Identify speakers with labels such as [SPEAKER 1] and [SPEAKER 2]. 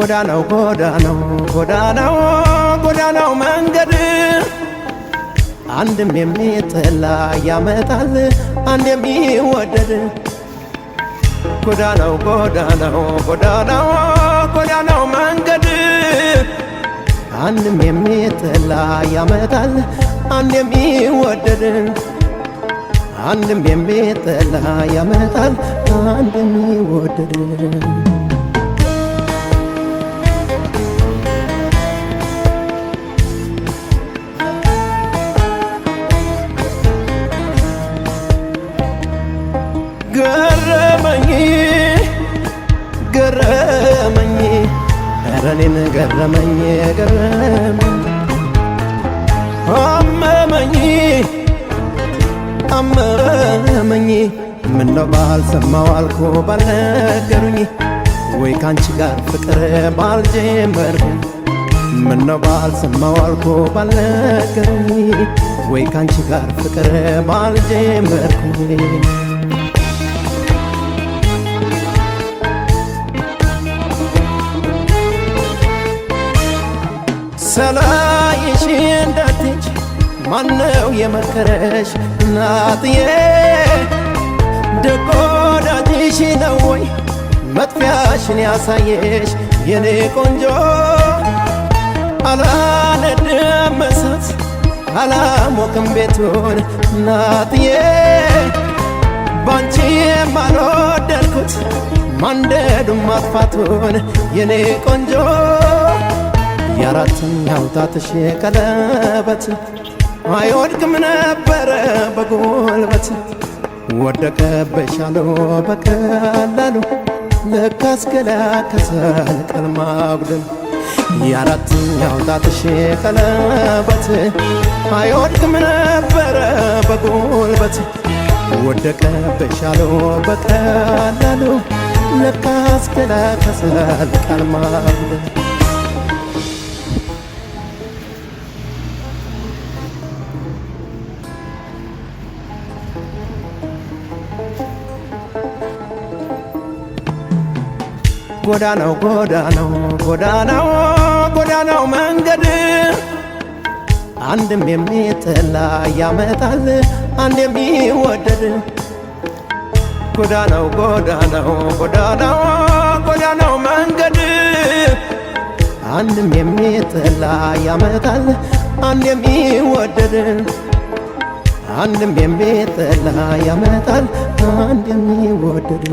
[SPEAKER 1] ጎዳናው ጎዳናው ጎዳናው ጎዳናው መንገድ አንድም የሚጠላ ያመጣል አንድ የሚወደድ ጎዳናው ጎዳናው ጎዳናው ጎዳናው መንገድ አንድም የሚጠላ ያመጣል አንድ የሚወደድ አንድም የሚጠላ ያመጣል አንድ የሚወደድ ገረመኝ ገረመኝ ረኔን ገረመኝ ገረመኝ አመመኝ አመመኝ ምነው ባልሰማው አልኩ ባልነገሩኝ ወይ ካንቺ ጋር ፍቅር ባልጀመርኩ ምነው ባልሰማው አልኩ ባልነገሩኝ ወይ ካንቺ ጋር ፍቅር ባልጀመርኩ ሰላይሽ እንዳትሄጂ ማነው የመከረሽ እናትዬ ደግ ወዳጅሽ ነው ወይ መጥፊያሽን ያሳየሽ የኔ ቆንጆ አላነድም እሳት አላሞቅም ቤቱን እናትዬ ባንቺ የማልወደድኩት ማንደዱን ማጥፋቱን የኔ ቆንጆ የአራተኛው ጣትሽ ቀለበት አይወድቅም ነበረ በጉልበት ወደቀብሽ አለው በቀላሉ ለካስ ገላ ከሰል ቀን ማጉደል የአራተኛው ጣትሽ ቀለበት አይወድቅም ነበረ በጉልበት ወደቀብሽ አለው በቀላሉ ለካስ ገላ ከሰል ቀን ማጉደል ጎዳናው ጎዳናው ጎዳናው ጎዳናው መንገድ አንድም የሚጠላ ያመጣል አንድ የሚወደድ ጎዳናው ጎዳናው ጎዳናው ጎዳናው መንገድ አንድም የሚጠላ ያመጣል አንድ የሚወደድ አንድም የሚጠላ ያመጣል አንድ የሚወደድ